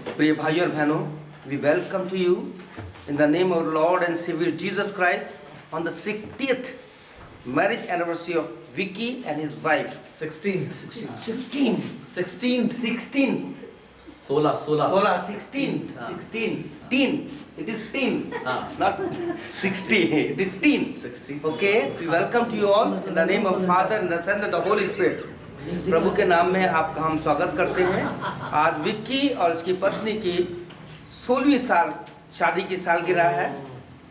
प्रिय भाइयों और बहनों, we welcome to you in the name of Lord and Savior Jesus Christ on the 60th marriage anniversary of Vicky and his wife. 16 teen. It is teen, not 60. It is teen. 16. Okay, we welcome to you all in the name of Father and the Son and the Holy Spirit. प्रभु के नाम में आपका हम स्वागत करते हैं। आज विक्की और इसकी पत्नी की 16वीं साल शादी की सालगिरह है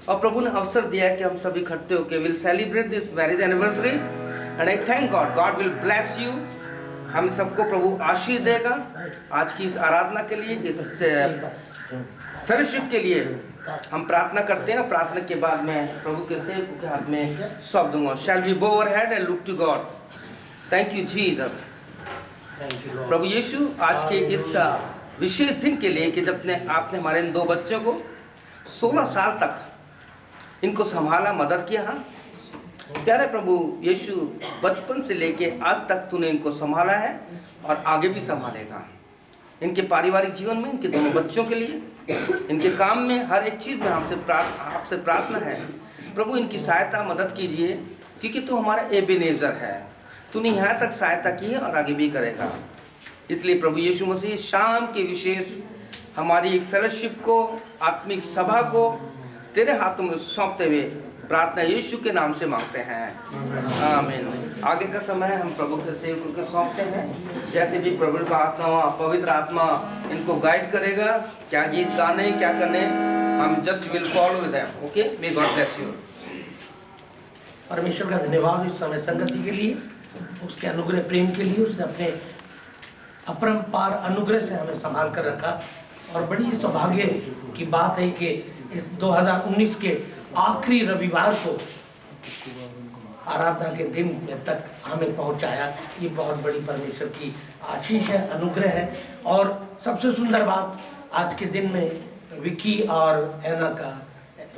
और प्रभु ने अवसर दिया है कि हम सभी इकट्ठे होकर will celebrate this marriage anniversary and I thank God. God will bless you. हम सबको प्रभु आशीष देगा। आज की इस आराधना के लिए, इस फेलोशिप के लिए हम प्रार्थना करते हैं। प्रार्थना के बाद मैं प्रभु के सेवक के हाथ में सौंप दूंगा। Shall we bow our head and look to God. Thank you Jesus. प्रभु यीशु, आज के इस विशेष दिन के लिए कि जब आपने हमारे इन 2 बच्चों को 16 साल तक इनको संभाला, मदद किया। प्यारे प्रभु यीशु, बचपन से लेके आज तक तूने इनको संभाला है और आगे भी संभालेगा। इनके पारिवारिक जीवन में, इनके दोनों बच्चों के लिए, इनके काम में, हर एक चीज़ में आपसे प्रार्थना है प्रभु, इनकी सहायता मदद कीजिए, क्योंकि तू हमारा एबेनेज़र है। तूने यहाँ तक सहायता की है और आगे भी करेगा। इसलिए प्रभु यीशु मसीह, शाम के विशेष हमारी फेलोशिप को, आत्मिक सभा को तेरे हाथों में सौंपते हुए प्रार्थना यीशु के नाम से मांगते हैं, आमीन। आगे का समय हम प्रभु के सेवकों को सौंपते हैं। जैसे भी प्रभु का आत्मा, पवित्र आत्मा इनको गाइड करेगा, क्या गीत गाने, क्या करने, हम just will follow with them. Okay, may God bless you. परमेश्वर का धन्यवाद इस समय संगति के लिए, उसके अनुग्रह प्रेम के लिए। उसने अपने अपरंपार अनुग्रह से हमें संभाल कर रखा और बड़ी सौभाग्य की बात है कि इस 2019 के आखिरी रविवार को आराधना के दिन में तक हमें पहुंचाया। ये बहुत बड़ी परमेश्वर की आशीष है, अनुग्रह है। और सबसे सुंदर बात, आज के दिन में विकी और एना का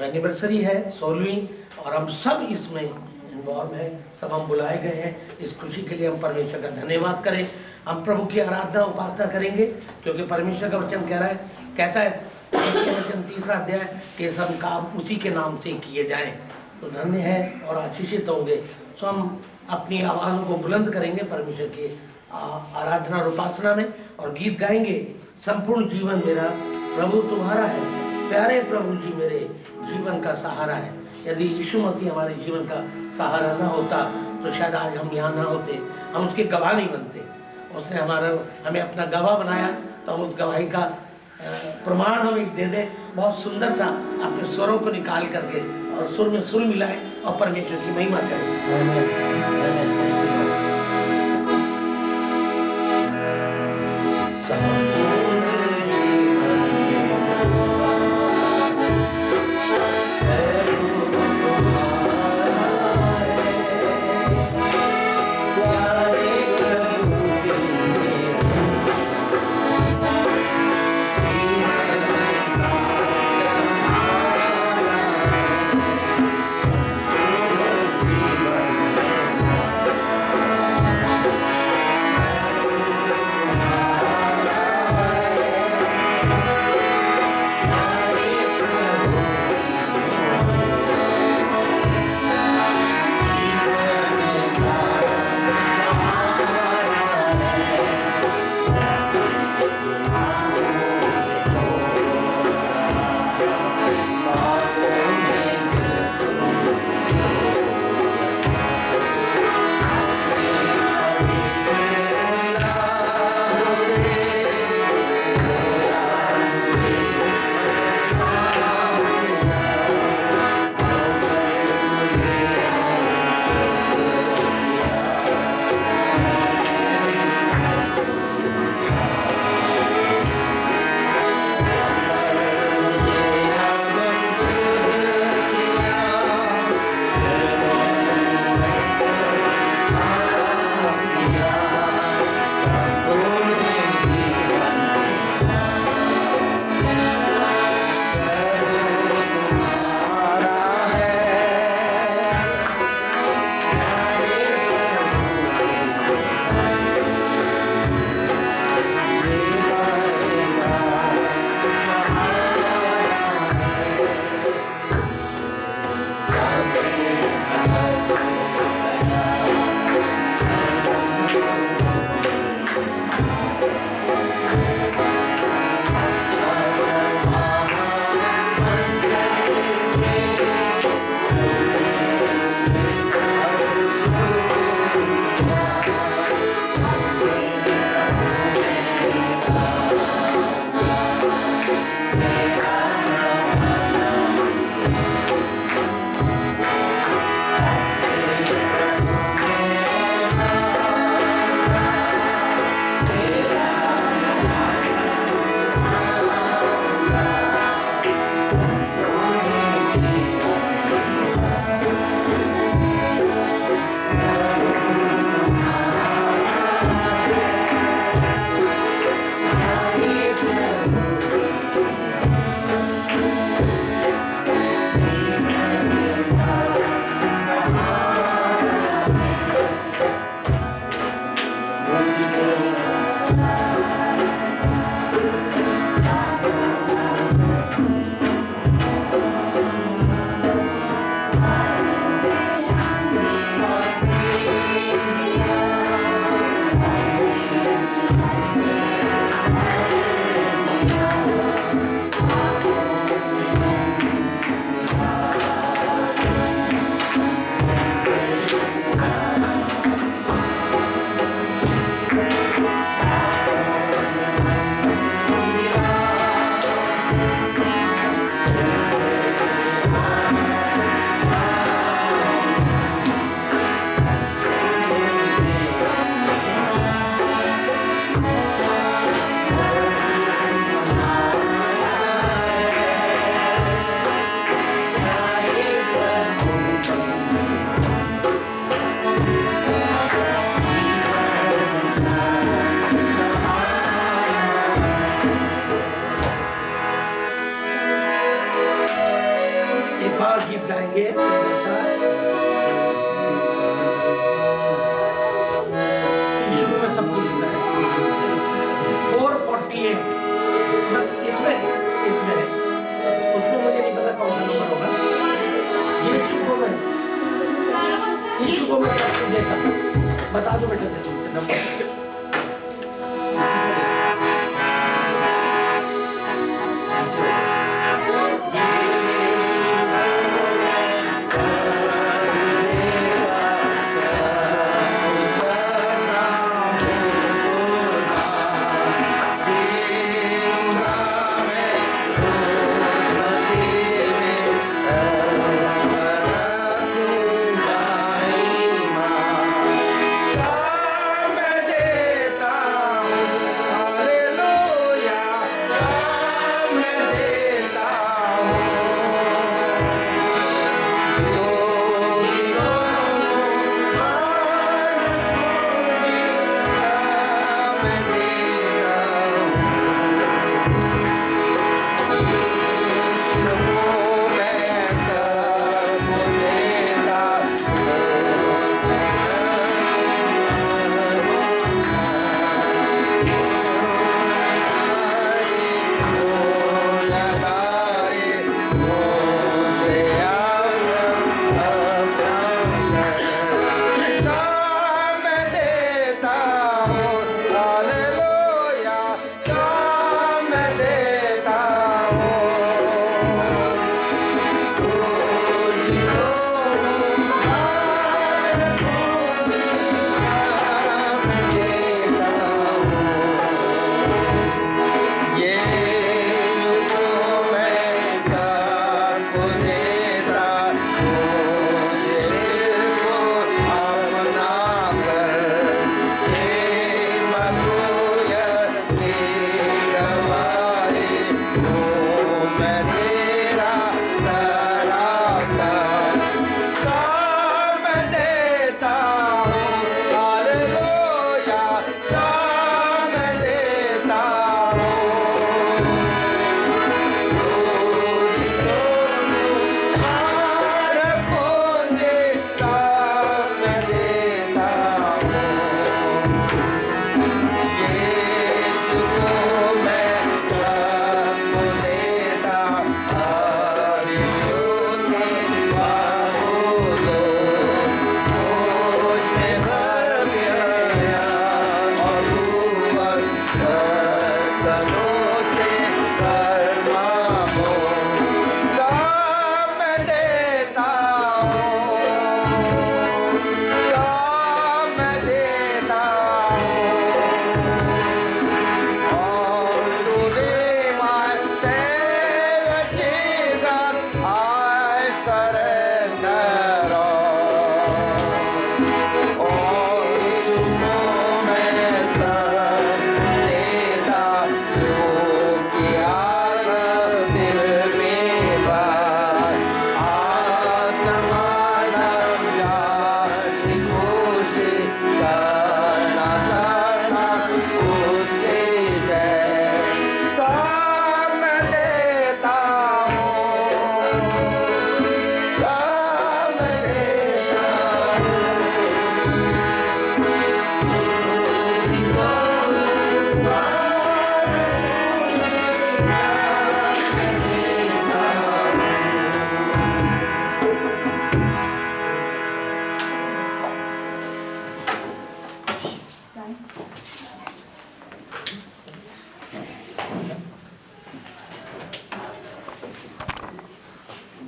एनिवर्सरी है, 16वीं, और हम सब इसमें इन्वॉल्व है। सब हम बुलाए गए हैं। इस खुशी के लिए हम परमेश्वर का धन्यवाद करें। हम प्रभु की आराधना उपासना करेंगे, क्योंकि परमेश्वर का वचन कहता है वचन 3 अध्याय के सब काम उसी के नाम से किए जाएं तो धन्य है और आशीषित होंगे। सो हम अपनी आवाज़ों को बुलंद करेंगे परमेश्वर की आराधना और उपासना में और गीत गाएंगे। संपूर्ण जीवन मेरा प्रभु तुम्हारा है, प्यारे प्रभु जी मेरे जीवन का सहारा है। यदि यीशु मसीह हमारे जीवन का सहारा न होता तो शायद आज हम यहाँ ना होते, हम उसके गवाह नहीं बनते। उसने हमें अपना गवाह बनाया, तो हम उस गवाही का प्रमाण हम एक दे दे। बहुत सुंदर सा अपने स्वरों को निकाल करके और सुर में सुर मिलाए और परमेश्वर की महिमा करें।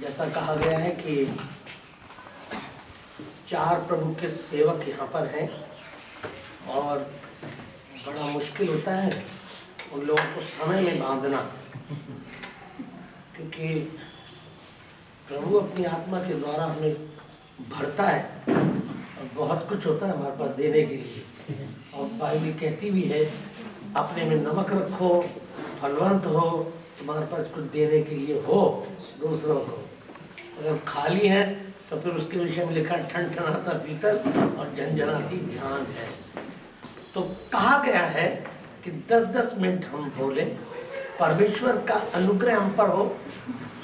जैसा कहा गया है कि 4 प्रभु के सेवक यहाँ पर हैं और बड़ा मुश्किल होता है उन लोगों को समय में बांधना, क्योंकि प्रभु अपनी आत्मा के द्वारा हमें भरता है और बहुत कुछ होता है हमारे पास देने के लिए। और बाइबल कहती भी है अपने में नमक रखो, फलवंत हो, तुम्हारे पास कुछ देने के लिए हो दूसरों को। अगर खाली है तो फिर उसके विषय में लिखा ठनठनाता पीतल और झंझनाती जान है। तो कहा गया है कि 10-10 मिनट हम बोले, परमेश्वर का अनुग्रह हम पर हो।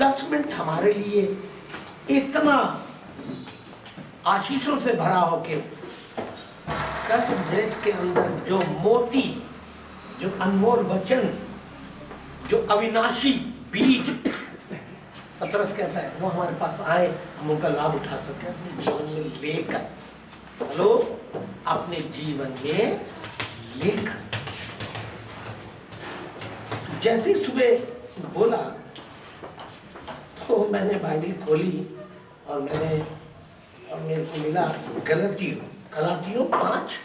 10 मिनट हमारे लिए इतना आशीषों से भरा हो कि 10 मिनट के अंदर जो मोती, जो अनमोल वचन, जो अविनाशी बीज पतरस कहता है वो हमारे पास आए, हम उनका लाभ उठा सके अपने जीवन में लेकर। हेलो, अपने जीवन में लेकर। जैसे ही सुबह बोला तो मैंने बाइबल खोली और मेरे को मिला गलातियों 5,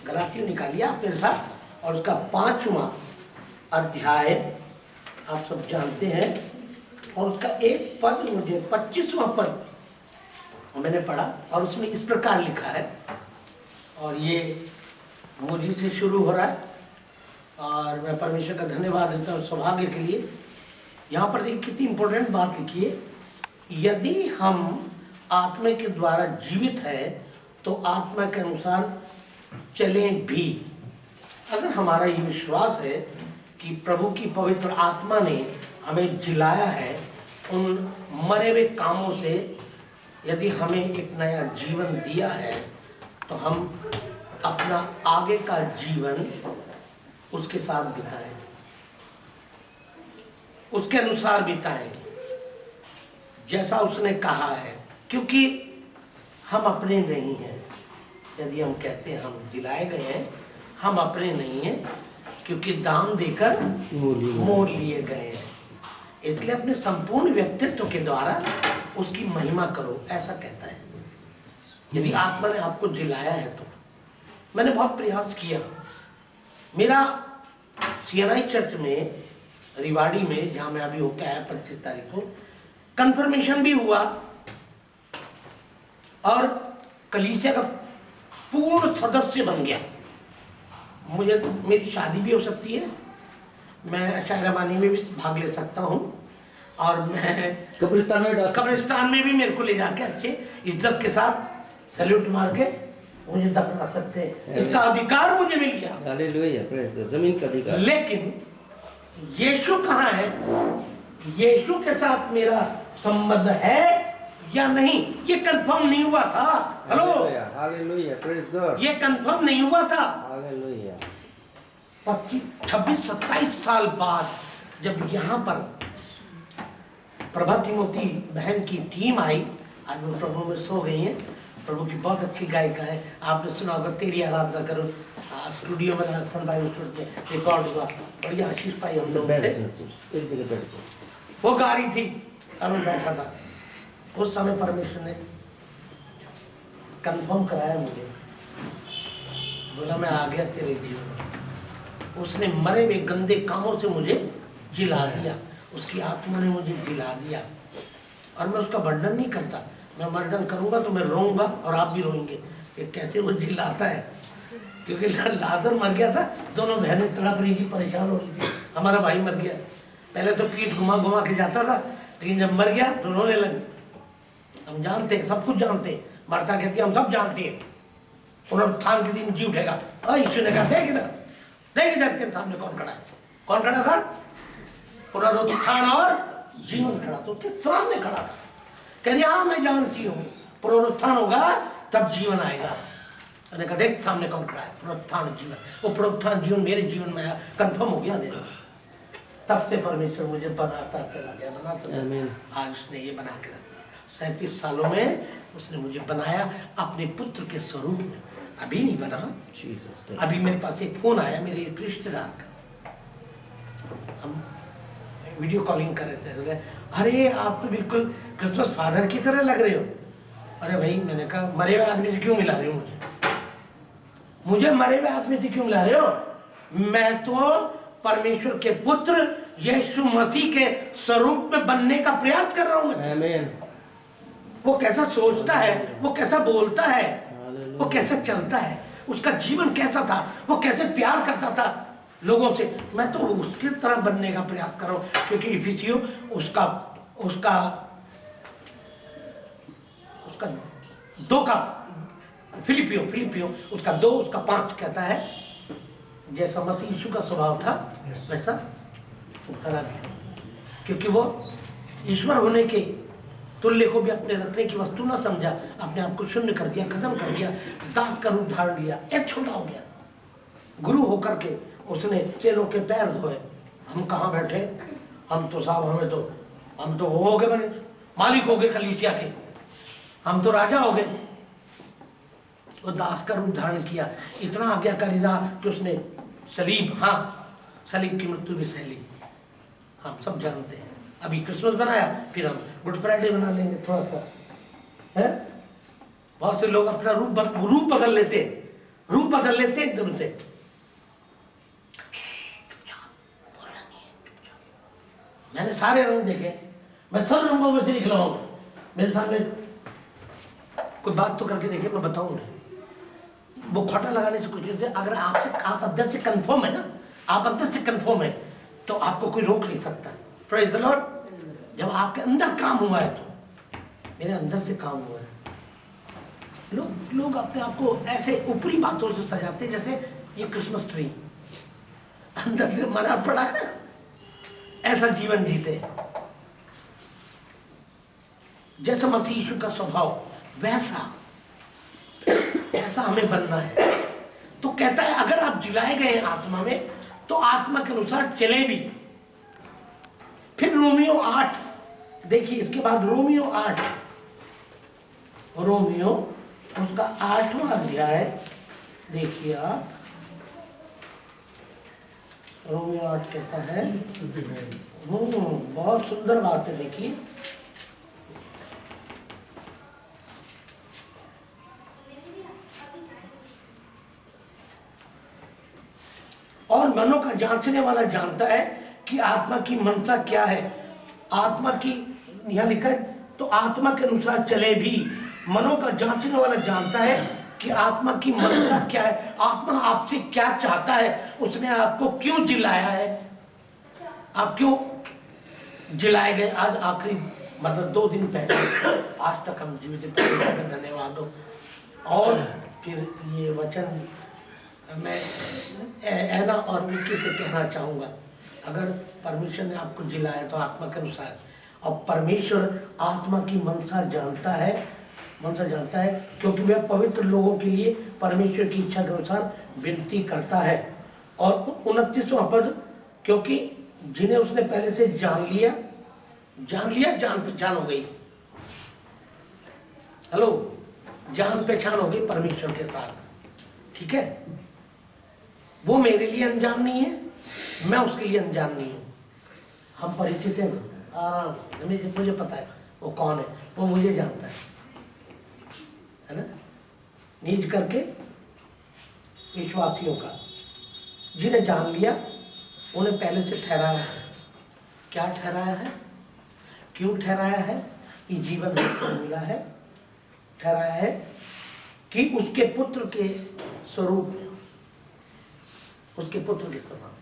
गलातियों निकालिए आप मेरे साथ, और उसका 5वां अध्याय आप सब जानते हैं। और उसका एक पद मुझे 25वां पद मैंने पढ़ा और उसमें इस प्रकार लिखा है, और ये मुझे से शुरू हो रहा है और मैं परमेश्वर का धन्यवाद देता हूँ सौभाग्य के लिए। यहाँ पर देखिए कितनी इंपॉर्टेंट बात लिखी है, यदि हम आत्मा के द्वारा जीवित है तो आत्मा के अनुसार चलें भी। अगर हमारा ये विश्वास है कि प्रभु की पवित्र आत्मा ने हमें जिलाया है उन मरे हुए कामों से, यदि हमें एक नया जीवन दिया है तो हम अपना आगे का जीवन उसके साथ बिताएं, उसके अनुसार बिताएं जैसा उसने कहा है, क्योंकि हम अपने नहीं हैं। यदि हम कहते हैं हम दिलाए गए हैं, हम अपने नहीं हैं, क्योंकि दाम देकर मोल लिए गए हैं। इसलिए अपने संपूर्ण व्यक्तित्व के द्वारा उसकी महिमा करो, ऐसा कहता है। यदि आत्मा ने आपको जिलाया है तो। मैंने बहुत प्रयास किया। मेरा सीएनआई चर्च में रिवाड़ी में, जहाँ मैं अभी होकर आया 25 तारीख को, कंफर्मेशन भी हुआ और कलीसिया का पूर्ण सदस्य बन गया। मुझे मेरी शादी भी हो सकती है, मैं शायराबानी में भी भाग ले सकता हूँ, और मैं कब्रिस्तान में भी मेरे को ले जाके अच्छे इज्जत के साथ सैल्यूट मार के मुझे दफना सकते हैं। इसका अधिकार मुझे मिल गया, जमीन का अधिकार। लेकिन यीशु कहाँ है? यीशु के साथ मेरा संबंध है या नहीं, ये कंफर्म नहीं हुआ था। Hello, hallelujah, praise God. ये कंफर्म नहीं हुआ था। हालेलुया। 26-27 साल बाद जब यहाँ पर प्रभा तिमोती बहन की टीम आई, आज वो प्रभु में सो गई हैं। प्रभु की बहुत अच्छी गायिका है, आपने सुना होगा तेरी आराधना करो, स्टूडियो में सनराइज स्टूडियो में रिकॉर्ड हुआ, बड़ी आशीष पाई हम लोग से। एक जगह बैठ जाओ। वो गा रही थी और मैं बैठा था। उस समय परमेश्वर ने कंफर्म कराया मुझे, बोला मैं आ गया तेरे जीवन में। उसने मरे हुए गंदे कामों से मुझे जिला दिया, उसकी आत्मा ने मुझे जिला दिया। और मैं उसका वर्णन नहीं करता, मैं वर्णन करूंगा तो मैं रोऊंगा और आप भी रोएंगे कि कैसे वो जिलाता है। क्योंकि लाजर मर गया था, दोनों बहनें तड़प रही थी, परेशान हो रही थी, हमारा भाई मर गया। पहले तो पीठ घुमा घुमा के जाता था, लेकिन जब मर गया तो रोने लगे। हम जानते हैं, सब कुछ जानते हैं। मार्था कहती है हम सब जानते हैं, पुनरुत्थान के दिन जी उठेगा। और यीशु ने कहा देख इधर तेरे सामने कौन खड़ा है? कौन खड़ा था? पुनरुत्थान और जीवन खड़ा, तो उसके सामने खड़ा था। कह रही हाँ मैं जानती हूँ, पुनरुत्थान होगा तब जीवन आएगा। मैंने कहा देख सामने कौन खड़ा है? पुनरुत्थान जीवन। वो पुनरुत्थान जीवन मेरे जीवन में आया, कंफर्म हो गया मेरा। तब से परमेश्वर मुझे बनाता चला गया, आज उसने ये बना के रख दिया। 37 सालों में उसने मुझे बनाया अपने पुत्र के स्वरूप में। अभी नहीं बना, अभी मेरे पास एक फोन आया मेरे एक रिश्तेदार का, हम वीडियो कॉलिंग कर रहे थे, तो अरे आप तो बिल्कुल क्रिसमस फादर की तरह लग रहे हो। अरे भाई, मैंने कहा मरे हुए आदमी से क्यों मिला रहे हो मुझे मरे हुए आदमी से क्यों मिला रहे हो? मैं तो परमेश्वर के पुत्र यीशु मसीह के स्वरूप में बनने का प्रयास कर रहा हूं। वो कैसा सोचता है, वो कैसा बोलता है, वो कैसा चलता है, उसका जीवन कैसा था, वो कैसे प्यार करता था लोगों से, मैं तो उसकी तरह बनने का प्रयास कर रहा हूं। क्योंकि इफिसियों उसका 2 का फिलिपियो उसका 2 उसका 5 कहता है जैसा मसीह यीशु का स्वभाव था वैसा तुम्हारा भी। क्योंकि वो ईश्वर होने के तुल्य को भी अपने रखने की वस्तु ना समझा, अपने आप को शून्य कर दिया, खत्म कर दिया, दास का रूप धारण लिया, एक छोटा हो गया। गुरु होकर के उसने चेलों के पैर धोए। हम कहाँ बैठे, हम तो साहब हम तो वो हो गए, बने मालिक हो गए कलीसिया के, हम तो राजा हो गए। वो दास का रूप धारण किया, इतना आज्ञाकारी रहा कि उसने सलीब की मृत्यु भी सह ली। हम सब जानते हैं। अभी क्रिसमस बनाया, फिर हम गुड फ्राइडे बना लेंगे थोड़ा सा, है? बहुत से लोग अपना रूप बदल लेते एकदम से। मैंने सारे रंग देखे, मैं सब रंगों में से निकला हूं। मेरे सामने कोई बात तो करके देखे, मैं बताऊं नहीं। वो खोटा लगाने से कुछ नहीं। अगर आप अंदर से कंफर्म है ना, आप अंदर से कंफर्म है, तो आपको कोई रोक नहीं सकता। Praise the Lord. जब आपके अंदर काम हुआ है, तो मेरे अंदर से काम हुआ है। लोग अपने आप को ऐसे ऊपरी बातों से सजाते जैसे ये क्रिसमस ट्री, अंदर से मरा पड़ा है। ऐसा जीवन जीते जैसा मसीह यीशु का स्वभाव, ऐसा हमें बनना है। तो कहता है अगर आप जिलाए गए हैं आत्मा में, तो आत्मा के अनुसार चले भी। फिर रोमियो 8 देखिए, इसके बाद रोमियो उसका 8वां अध्याय देखिए आप। रोमियो 8 कहता है, बहुत सुंदर बात है। देखिए और मनों का जांचने वाला जानता है कि आत्मा की मनसा क्या है। आत्मा की यहाँ लिखा है, तो आत्मा के अनुसार चले भी। मनों का जांचने वाला जानता है कि आत्मा की मनसा क्या है, आत्मा आपसे क्या चाहता है, उसने आपको क्यों जिलाया है, आप क्यों जिलाए गए। आज आखिरी मतलब 2 दिन पहले, आज तक हम जीवित हैं, धन्यवाद हो। और फिर ये वचन मैं ऐना और विक्की से कहना चाहूँगा, अगर परमेश्वर ने आपको जिलाया तो आत्मा के अनुसार, और परमेश्वर आत्मा की मनसा जानता है क्योंकि वह पवित्र लोगों के लिए परमेश्वर की इच्छा के अनुसार विनती करता है। और 29वां पद, क्योंकि जिन्हें उसने पहले से जान लिया जान पहचान हो गई। हेलो, जान पहचान हो गई परमेश्वर के साथ, ठीक है। वो मेरे लिए अनजान नहीं है, मैं उसके लिए अनजान नहीं हूँ। हम परिचित हैं आराम से, मुझे पता है वो कौन है, वो मुझे जानता है ना। नीच करके विश्वासियों का, जिन्हें जान लिया उन्हें पहले से ठहराया है। क्या ठहराया है, क्यों ठहराया है? कि जीवन हमको मिला है। ठहराया है कि उसके पुत्र के स्वरूप में, उसके पुत्र के समान।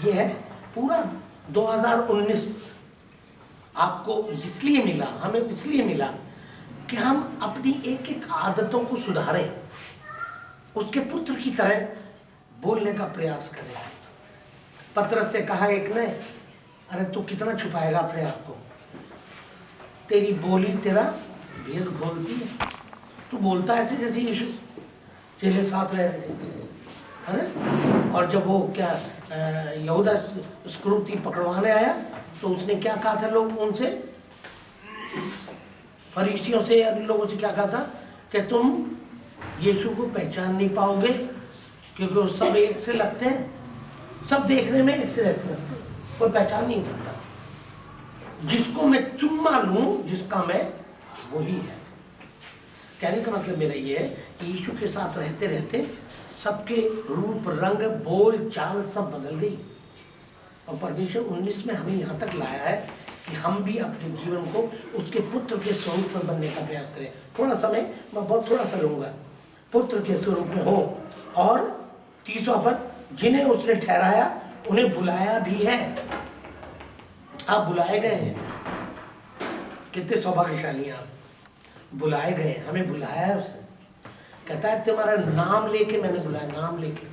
ये है पूरा 2019 आपको इसलिए मिला, हमें इसलिए मिला कि हम अपनी एक एक आदतों को सुधारें, उसके पुत्र की तरह बोलने का प्रयास करें। पतरस से कहा एक ने, अरे तू कितना छुपाएगा अपने आप को, तेरी बोली तेरा भेद खोलती है। तू बोलता है ऐसे जैसे यीशु चेले साथ रह रहे है ना। और जब वो क्या यहूदा स्क्रूती पकड़वाने आया तो उसने क्या कहा था, लोग उनसे, फरीसियों से या लोगों से क्या कहा था कि तुम यीशु को पहचान नहीं पाओगे क्योंकि वो सब एक से लगते हैं, सब देखने में एक से लगते हैं, कोई पहचान नहीं सकता। जिसको मैं चुम्मा लूं, जिसका मैं वही है। कहने का मतलब मेरा ये है कि यीशु के साथ रहते रहते सबके रूप रंग बोल चाल सब बदल गई। और परमेश्वर 19 में हमें यहाँ तक लाया है कि हम भी अपने जीवन को उसके पुत्र के स्वरूप में बनने का प्रयास करें। थोड़ा समय मैं बहुत थोड़ा सा लूँगा। पुत्र के स्वरूप में हो। और तीसरा पद, जिन्हें उसने ठहराया उन्हें बुलाया भी है। आप बुलाए गए हैं, कितने सौभाग्यशाली हैं आप, बुलाए गए, हमें बुलाया है उसने। कहता है तुम्हारा नाम लेके मैंने बुलाया, नाम लेके,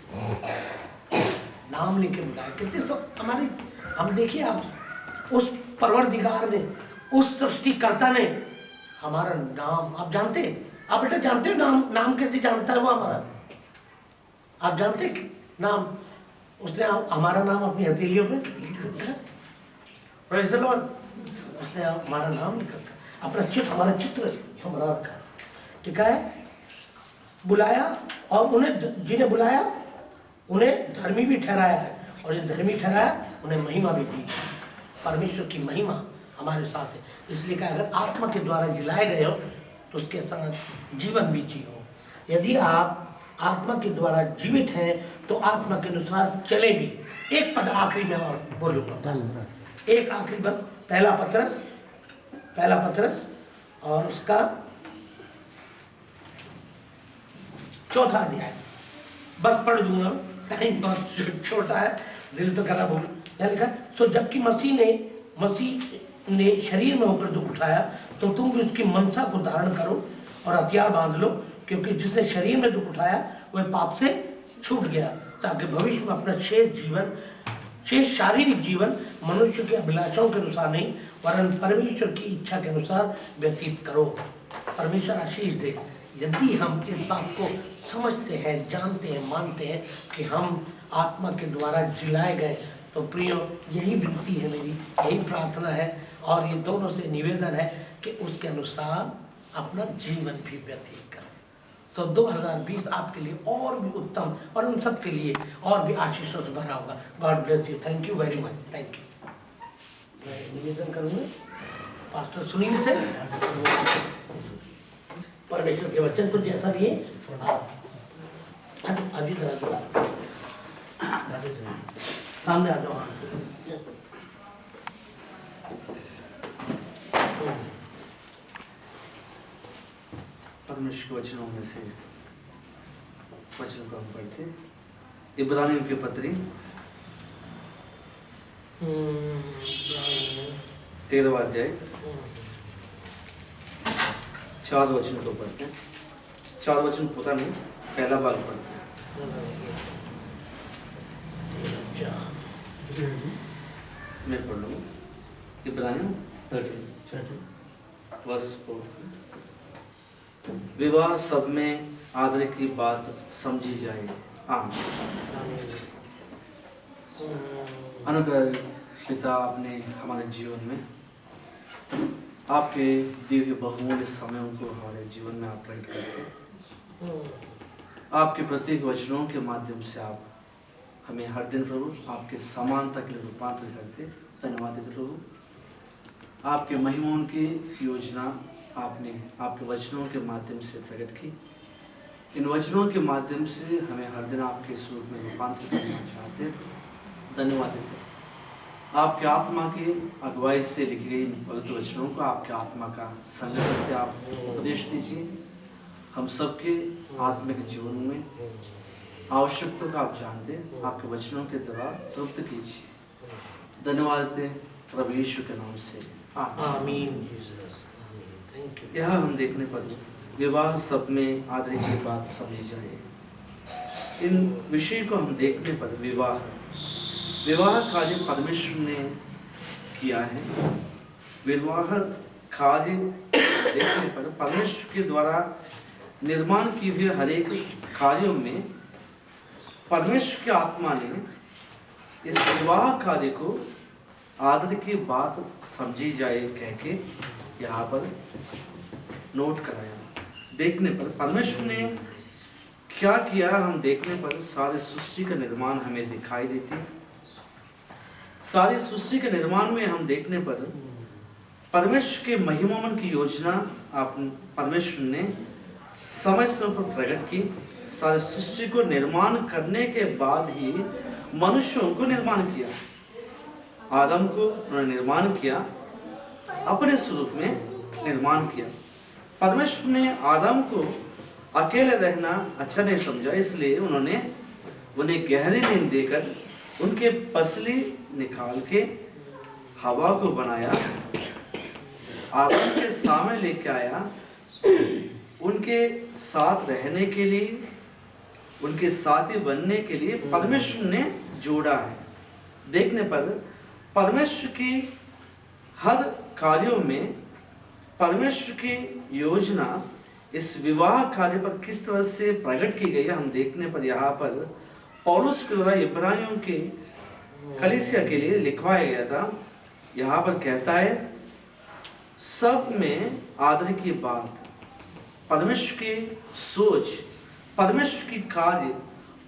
नाम लेके बुलाया। कितने सब हमारी, हम देखिए आप, उस परवरदिगार ने, उस सृष्टिकर्ता ने हमारा नाम, आप जानते, आप बेटा जानते हो नाम, नाम कैसे जानता है वो हमारा, आप जानते नाम, उसने हमारा नाम अपनी हथेलियों पे लिख रखा है। Praise the Lord. उसने हमारा नाम लिख रखा, अपना चित्र, हमारा चित्र हमारा रखा, ठीक है। बुलाया, और उन्हें, जिन्हें बुलाया उन्हें धर्मी भी ठहराया है, और जिन्हें धर्मी ठहराया उन्हें महिमा भी दी। परमेश्वर की महिमा हमारे साथ है। इसलिए कहा अगर आत्मा के द्वारा जिलाए गए हो तो उसके साथ जीवन भी जियो। यदि आप आत्मा के द्वारा जीवित हैं तो आत्मा के अनुसार चले भी। एक पद आखिरी में और बोलूँगा, एक आखिरी पद, पहला पतरस और उसका 4था अध्याय, बस पढ़ दूंगा, टाइम बहुत छोटा है, दिल तो करा बोलूं। क्या लिखा? सो जबकि मसीह ने शरीर में होकर दुख उठाया तो तुम भी उसकी मनसा को धारण करो और हथियार बांध लो, क्योंकि जिसने शरीर में दुख उठाया वह पाप से छूट गया, ताकि भविष्य में अपना शेष शारीरिक जीवन मनुष्य के अभिलाषाओं के अनुसार नहीं वरन परमेश्वर की इच्छा के अनुसार व्यतीत करो। परमेश्वर आशीष दे। यदि हम इस बात को समझते हैं, जानते हैं, मानते हैं कि हम आत्मा के द्वारा जिलाए गए, तो प्रियो यही विनती है मेरी, यही प्रार्थना है और ये दोनों से निवेदन है कि उसके अनुसार अपना जीवन भी व्यतीत करें। तो 2020 आपके लिए और भी उत्तम और हम सब के लिए और भी आशीषों से भरा होगा। God bless you. Thank you very much. Thank you. मैं निवेदन करूँगा पास्टर सुनील से, परमेश्वर के वचन को जैसा भी है अभी जरा सामने आ जाओ। परमेश्वर के वचनों में से वचन को हम पढ़ते, इब्रानियों की पत्री 13वां अध्याय 4 वचन को पढ़ते हैं। 4 वचन पूरा नहीं, पहला भाग पढ़ते हैं। मैं पढ़ लूँगा। इब्रानियों 13 वर्स 4। विवाह सब में आदर की बात समझी जाए। आमीन। अनुग्रह पिता, आपने हमारे जीवन में आपके दिए हुए बहुमूल्य समयों को हमारे जीवन में आप प्रकट करते, आपके प्रत्येक वचनों के माध्यम से आप हमें हर दिन प्रभु आपके समानता के लिए रूपांतर करते। धन्यवाद देते प्रभु, आपके महिमाओं की योजना आपने आपके वचनों के माध्यम से प्रकट की। इन वचनों के माध्यम से हमें हर दिन आपके स्वरूप में रूपांतर करना चाहते। धन्यवाद देते, आपके आत्मा की अगुवाई से लिखी गई इन पवित्र वचनों को आपके आत्मा का संगठन से आप उपदेश दीजिए। हम सबके आत्मिक जीवन में आवश्यकता का आप जानते, आपके वचनों के द्वारा तृप्त कीजिए। धन्यवाद देते प्रभु यीशु के नाम से, आमीन। यह हम देखने पर विवाह सब में आदर की बात समझी जाए। इन विषय को हम देखने पर विवाह कार्य परमेश्वर ने किया है। विवाह कार्य देखने पर परमेश्वर के द्वारा निर्माण किए हुए हर एक कार्यों में परमेश्वर की आत्मा ने इस विवाह कार्य को आदर की बात समझी जाए कह के यहाँ पर नोट कराया। देखने पर परमेश्वर ने क्या किया, हम देखने पर सारे सृष्टि का निर्माण हमें दिखाई देती है। सारी सृष्टि के निर्माण में हम देखने पर परमेश्वर के महिमामन की योजना परमेश्वर ने समय समय पर प्रकट की। सारी सृष्टि को निर्माण करने के बाद ही मनुष्यों को निर्माण किया। आदम को उन्होंने निर्माण किया, अपने स्वरूप में निर्माण किया। परमेश्वर ने आदम को अकेले रहना अच्छा नहीं समझा, इसलिए उन्होंने उन्हें गहरी नींद देकर उनके पसली निकाल के हवा को बनाया, आदम के सामने लेके आया, उनके साथ रहने के लिए, उनके साथी बनने के लिए परमेश्वर ने जोड़ा है। देखने पर परमेश्वर की हर कार्यों में परमेश्वर की योजना इस विवाह कार्य पर किस तरह से प्रकट की गई है, हम देखने पर यहाँ पर पौलुस के द्वारा इब्रानियों के कलीसिया के लिए लिखवाया गया था। यहाँ पर कहता है, सब में आदर की बात, परमेश्वर की सोच, परमेश्वर की कार्य,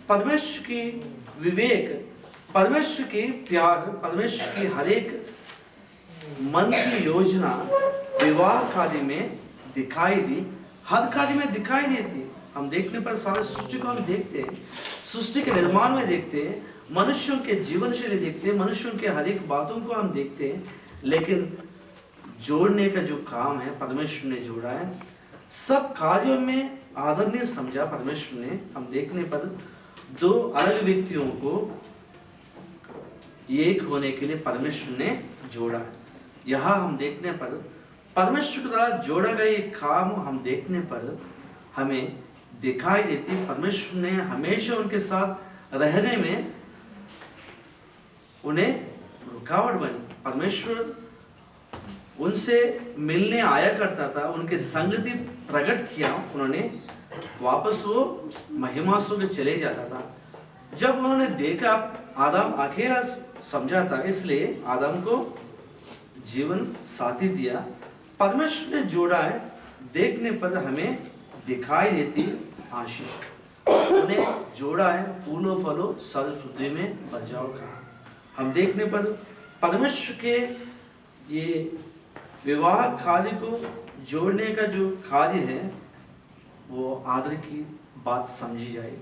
परमेश्वर की विवेक, परमेश्वर के प्यार, परमेश्वर की हर एक मन की योजना विवाह कार्य में दिखाई दी, हर कार्य में दिखाई देती। हम देखने पर सारे सृष्टि को हम देखते हैं, सृष्टि के निर्माण में देखते हैं, मनुष्यों के जीवन शैली देखते हैं, मनुष्यों के हर एक बातों को हम देखते हैं, लेकिन जोड़ने का जो काम है परमेश्वर ने जोड़ा है। सब कार्यों में आदर ने समझा परमेश्वर ने। हम देखने पर दो अलग व्यक्तियों को एक होने के लिए परमेश्वर ने जोड़ा है। यहाँ हम देखने पर परमेश्वर के द्वारा जोड़ा गया एक काम हम देखने पर हमें दिखाई देती। परमेश्वर ने हमेशा उनके साथ रहने में उन्हें रुकावट बनी। परमेश्वर उनसे मिलने आया करता था, उनके संगति प्रकट किया, उन्होंने वापस वो महिमा से चले जाता था। जब उन्होंने देखा आदम अकेला समझा था, इसलिए आदम को जीवन साथी दिया। परमेश्वर ने जोड़ा है, देखने पर हमें दिखाई देती आशीष। उन्हें जोड़ा है, फूलो फलो सर्व पृथ्वी में बजाओ का। हम देखने पर परमेश्वर के ये विवाह कार्य को जोड़ने का जो कार्य है वो आदर की बात समझी जाए।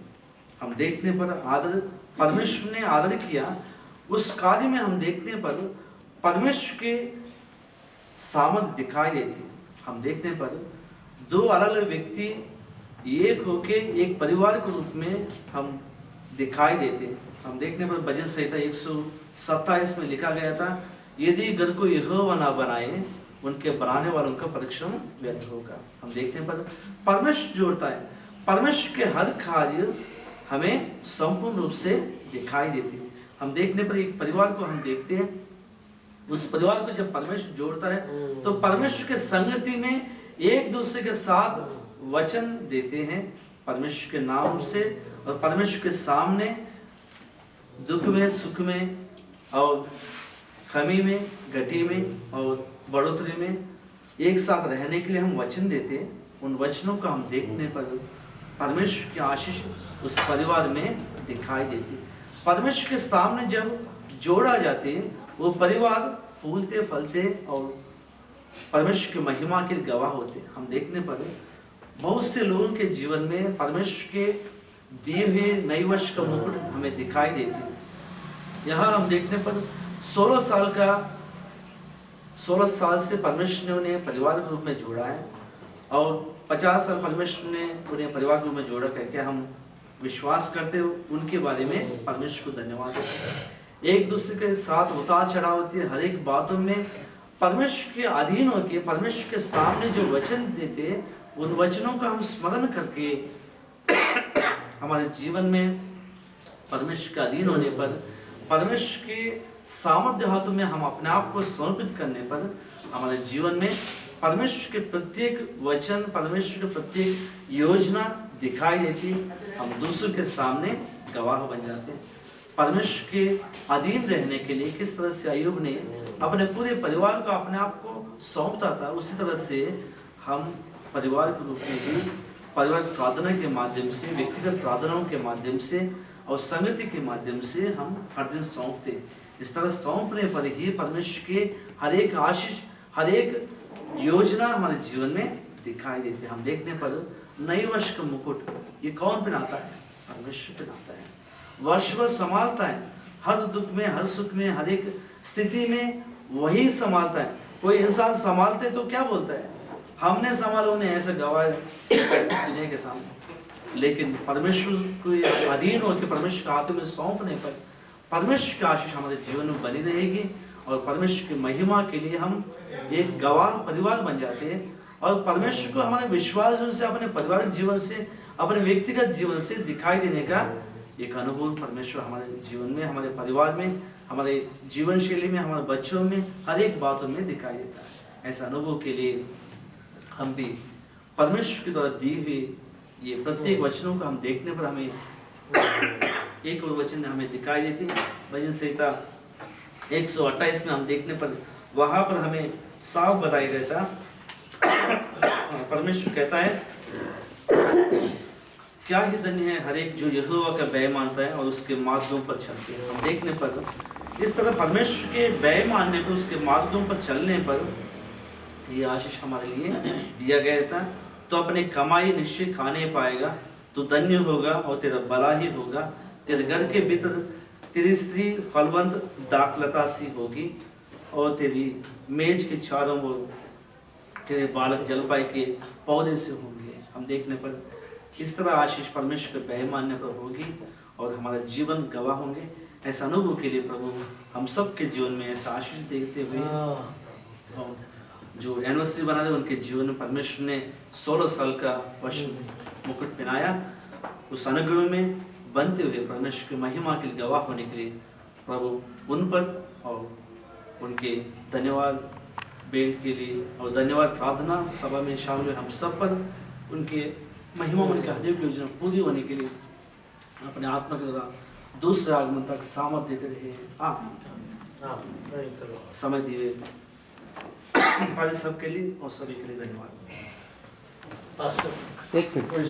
हम देखने पर आदर, परमेश्वर ने आदर किया, उस कार्य में हम देखने पर परमेश्वर के सामर्थ दिखाई देती। हम देखने पर दो अलग अलग व्यक्ति एक होके एक परिवार के रूप में हम दिखाई देते। हम देखने पर भजन संहिता 127 में लिखा गया था, यदि घर को यहोवा न बनाए उनके बनाने वालों का परिश्रम व्यर्थ होगा। हम देखने पर परमेश्वर जोड़ता है, परमेश्वर के हर कार्य हमें संपूर्ण रूप से दिखाई देते हैं। हम देखने पर एक परिवार को हम देखते हैं, उस परिवार को जब परमेश्वर जोड़ता है तो परमेश्वर के संगति में एक दूसरे के साथ वचन देते हैं परमेश्वर के नाम से, और परमेश्वर के सामने दुख में, सुख में और कमी में, घटी में और बढ़ोतरी में एक साथ रहने के लिए हम वचन देते हैं। उन वचनों को हम देखने पर परमेश्वर की आशीष उस परिवार में दिखाई देती। परमेश्वर के सामने जब जोड़ा जाते वो परिवार फूलते फलते और परमेश्वर की महिमा के गवाह होते। हम देखने पर बहुत से लोगों के जीवन में परमेश्वर के दिए हुए नए वर्ष का मुकुट हमें दिखाई देते। यहाँ हम देखने पर 16 साल से परमेश्वर ने उन्हें परिवार के रूप में जोड़ा है और 50 साल परमेश्वर ने उन्हें परिवार के रूप में जोड़ा करके हम विश्वास करते हो उनके बारे में परमेश्वर को धन्यवाद देते हैं। एक दूसरे के साथ उतार चढ़ाव होती है, हर एक बातों में परमेश्वर के अधीन होकर परमेश्वर के सामने जो वचन देते उन वचनों का हम स्मरण करके हमारे जीवन में परमेश्वर के अधीन होने पर, परमेश्वर के सामर्थ्य हाथों में हम अपने आप को समर्पित करने पर हमारे जीवन में परमेश्वर के प्रत्येक वचन, परमेश्वर के प्रत्येक योजना दिखाई देती। हम दूसरों के सामने गवाह बन जाते हैं। परमेश्वर के अधीन रहने के लिए किस तरह से अय्यूब ने अपने पूरे परिवार को अपने आप को सौंपता था, उसी तरह से हम परिवार के रूप में भी परिवार प्रार्थना के माध्यम से, व्यक्तिगत प्रार्थनाओं के माध्यम से और संगति के माध्यम से हम हर दिन सौंपते। इस तरह सौंपने पर ही परमेश्वर के हर एक आशीष, हर एक योजना हमारे जीवन में दिखाई देती है। हम देखने पर नए वर्ष का मुकुट ये कौन पहनाता है? परमेश्वर पहनाता है। वर्ष भर संभालता है, हर दुख में, हर सुख में, हर एक स्थिति में वही संभालता है। कोई इंसान संभालते तो क्या बोलता है, हमने संभाला, उन्हें ऐसे गवाह दुनिया के सामने। लेकिन परमेश्वर को अधीन होकर परमेश्वर के हाथों में सौंपने पर परमेश्वर की आशीष हमारे जीवन में बनी रहेगी और परमेश्वर की महिमा के लिए हम एक गवाह परिवार बन जाते हैं और परमेश्वर को हमारे विश्वास से, अपने पारिवारिक जीवन से, अपने व्यक्तिगत जीवन से दिखाई देने का एक अनुभव परमेश्वर हमारे जीवन में, हमारे परिवार में, हमारे जीवन शैली में, हमारे बच्चों में, हर एक बातों में दिखाई देता है। ऐसा अनुभव के लिए हम भी परमेश्वर की द्वारा दी हुई ये प्रत्येक वचनों को हम देखने पर हमें एक और वचन हमें दिखाई देती। भजन संहिता 128 में हम देखने पर वहां पर हमें साफ बताया गया था, परमेश्वर कहता है, क्या ही धन्य है हर एक जो यहोवा का भय मानता है और उसके मार्गों पर चलते हैं। हम देखने पर इस तरह परमेश्वर के भय मानने पर, उसके मार्गों पर चलने पर ये आशीष हमारे लिए दिया गया था। तो अपने कमाई निश्चय खाने पाएगा, तो धन्य होगा और तेरा भला ही होगा। तेरे घर के भीतर तेरी स्त्री फलवंत दाखलता सी होगी और तेरी मेज के चारों ओर तेरे बालक जलपाई के पौधे से होंगे। हम देखने पर इस तरह आशीष परमेश्वर के भय मानने पर होगी और हमारा जीवन गवाह होंगे। ऐसा अनुभव के लिए प्रभु हम सबके जीवन में ऐसा आशीष देखते हुए, और जो एनिवर्सरी बना रहे उनके जीवन में परमेश्वर ने 16 साल का वर्ष मुकुट पहनाया, उस अनुग्रह में बनते हुए परमेश्वर की महिमा के लिए गवाह होने के लिए प्रभु उन पर और उनके धन्यवाद बेंट के लिए और धन्यवाद प्रार्थना सभा में शामिल हुए हम सब पर उनके महिमा, उनके हृदय की योजना पूरी होने के लिए अपने आत्मा के द्वारा दूसरे आगमन तक सामर्थ देते रहे। आमीन। समय दिए सबके लिए और सभी के लिए धन्यवाद।